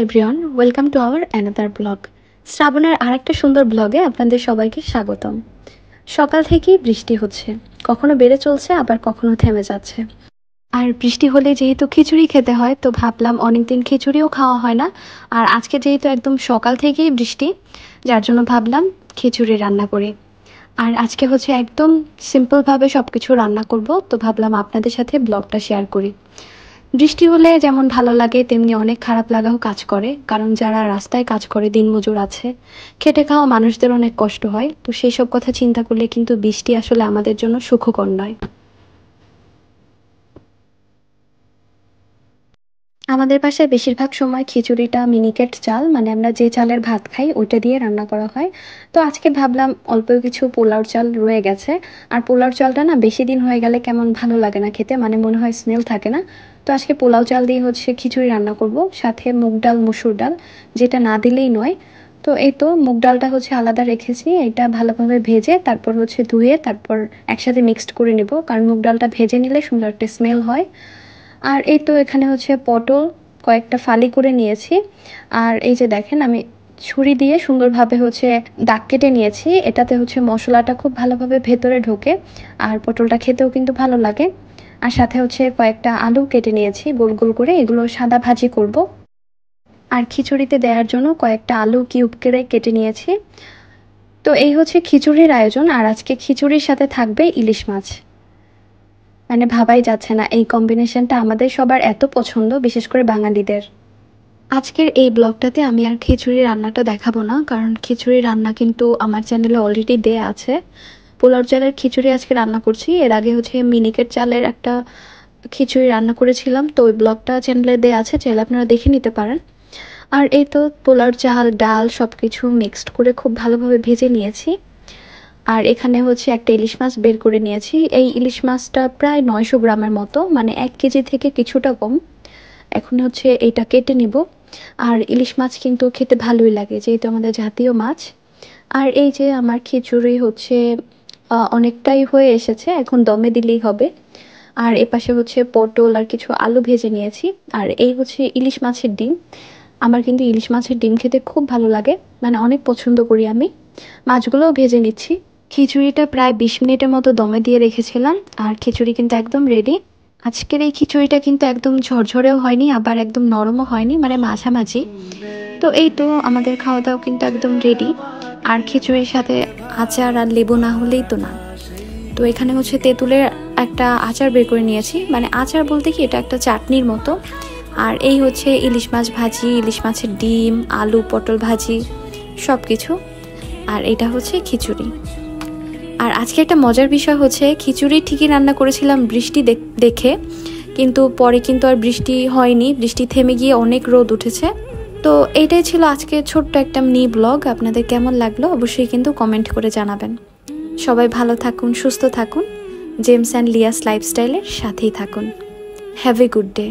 Everyone, welcome to our another blog. শ্রাবণের আরেকটা সুন্দর ব্লগে আপনাদের সবাইকে স্বাগতম। সকাল থেকেই বৃষ্টি হচ্ছে, কখনো বেড়ে চলছে আবার কখনো থেমে যাচ্ছে। আর বৃষ্টি হলে যেহেতু খিচুড়ি খেতে হয়, তো ভাবলাম অনেকদিন খিচুড়িও খাওয়া হয় না। আর আজকে যেহেতু একদম সকাল থেকেই বৃষ্টি, যার জন্য ভাবলাম খিচুড়ি রান্না করি। আর আজকে হচ্ছে একদম সিম্পলভাবে সব কিছু রান্না করব, তো ভাবলাম আপনাদের সাথে ব্লগটা শেয়ার করি। বৃষ্টি হলে যেমন ভালো লাগে, তেমনি অনেক খারাপ লাগাও কাজ করে, কারণ যারা রাস্তায় কাজ করে, দিনমজুর আছে, খেটে খাওয়া মানুষদের অনেক কষ্ট হয়। তো সেই সব কথা চিন্তা করলে কিন্তু বৃষ্টি আসলে আমাদের জন্য সুখকর নয়। আমাদের বাসায় বেশিরভাগ সময় খিচুড়িটা মিনিকেট চাল, মানে আমরা যে চালের ভাত খাই ওইটা দিয়ে রান্না করা হয়। তো আজকে ভাবলাম অল্প কিছু পোলাওর চাল রয়ে গেছে। আর পোলাওর চালটা না বেশি দিন হয়ে গেলে কেমন ভালো লাগে না খেতে, মানে মনে হয় স্মেল থাকে না। তো আজকে পোলাও চাল দিয়ে হচ্ছে খিচুড়ি রান্না করব, সাথে মুগ ডাল, মসুর ডাল, যেটা না দিলেই নয়। তো এই তো মুগ ডালটা হচ্ছে আলাদা রেখেছি, এটা ভালোভাবে ভেজে তারপর হচ্ছে ধুয়ে তারপর একসাথে মিক্সড করে নেব, কারণ মুগ ডালটা ভেজে নিলে সুন্দর একটা স্মেল হয়। আর এই তো এখানে হচ্ছে পটল কয়েকটা ফালি করে নিয়েছি। আর এই যে দেখেন, আমি ছুরি দিয়ে সুন্দরভাবে হচ্ছে দাগ কেটে নিয়েছি, এটাতে হচ্ছে মশলাটা খুব ভালোভাবে ভেতরে ঢোকে। আর পটলটা খেতেও কিন্তু ভালো লাগে। আর সাথে হচ্ছে কয়েকটা আলু কেটে নিয়েছি গোল গোল করে, এগুলো সাদা ভাজি করব। আর খিচুড়িতে দেওয়ার জন্য কয়েকটা আলু কিউব করে কেটে নিয়েছি। তো এই হচ্ছে খিচুড়ির আয়োজন। আর আজকে খিচুড়ির সাথে থাকবে ইলিশ মাছ। মানে ভাবাই যাচ্ছে না, এই কম্বিনেশনটা আমাদের সবার এত পছন্দ, বিশেষ করে বাঙালিদের। আজকের এই ব্লগটাতে আমি আর খিচুড়ি রান্নাটা দেখাবো না, কারণ খিচুড়ি রান্না কিন্তু আমার চ্যানেলে অলরেডি দেয়া আছে। পোলাও চালের খিচুড়ি আজকে রান্না করছি, এর আগে হচ্ছে মিনিকেট চালের একটা খিচুড়ি রান্না করেছিলাম, তো ওই ব্লগটা চ্যানেলে দেয়া আছে, চাইলে আপনারা দেখে নিতে পারেন। আর এই তো পোলাওর চাল, ডাল সব কিছু মিক্সড করে খুব ভালোভাবে ভেজে নিয়েছি। আর এখানে হচ্ছে একটা ইলিশ মাছ বের করে নিয়েছি, এই ইলিশ মাছটা প্রায় 900 গ্রামের মতো, মানে 1 কেজি থেকে কিছুটা কম। এখন হচ্ছে এটা কেটে নিব। আর ইলিশ মাছ কিন্তু খেতে ভালোই লাগে, যেহেতু আমাদের জাতীয় মাছ। আর এই যে আমার খিচুড়ি হচ্ছে অনেকটাই হয়ে এসেছে, এখন দমে দিলেই হবে। আর এপাশে হচ্ছে পটল আর কিছু আলু ভেজে নিয়েছি। আর এই হচ্ছে ইলিশ মাছের ডিম। আমার কিন্তু ইলিশ মাছের ডিম খেতে খুব ভালো লাগে, মানে অনেক পছন্দ করি আমি। মাছগুলোও ভেজে নিচ্ছি। খিচুড়িটা প্রায় 20 মিনিটের মতো দমে দিয়ে রেখেছিলাম, আর খিচুড়ি কিন্তু একদম রেডি। আজকের এই খিচুড়িটা কিন্তু একদম ঝরঝরেও হয়নি, আবার একদম নরমও হয়নি, মানে মাঝামাঝি। তো এই তো আমাদের খাওয়া দাওয়া কিন্তু একদম রেডি। আর খিচুড়ির সাথে আচার আর লেবু না হলেই তো না। তো এখানে হচ্ছে তেঁতুলের একটা আচার বের করে নিয়েছি, মানে আচার বলতে কি, এটা একটা চাটনির মতো। আর এই হচ্ছে ইলিশ মাছ ভাজি, ইলিশ মাছের ডিম, আলু পটল ভাজি, সব কিছু। আর এটা হচ্ছে খিচুড়ি। আর আজকে একটা মজার বিষয় হচ্ছে, খিচুড়ি ঠিকই রান্না করেছিলাম বৃষ্টি দেখে, কিন্তু পরে কিন্তু আর বৃষ্টি হয়নি, বৃষ্টি থেমে গিয়ে অনেক রোদ উঠেছে। তো এইটাই ছিল আজকে ছোট্ট একটা মিনি ব্লগ। আপনাদের কেমন লাগলো অবশ্যই কিন্তু কমেন্ট করে জানাবেন। সবাই ভালো থাকুন, সুস্থ থাকুন, জেমস অ্যান্ড লিয়াস লাইফস্টাইলের সাথেই থাকুন। Have a good day.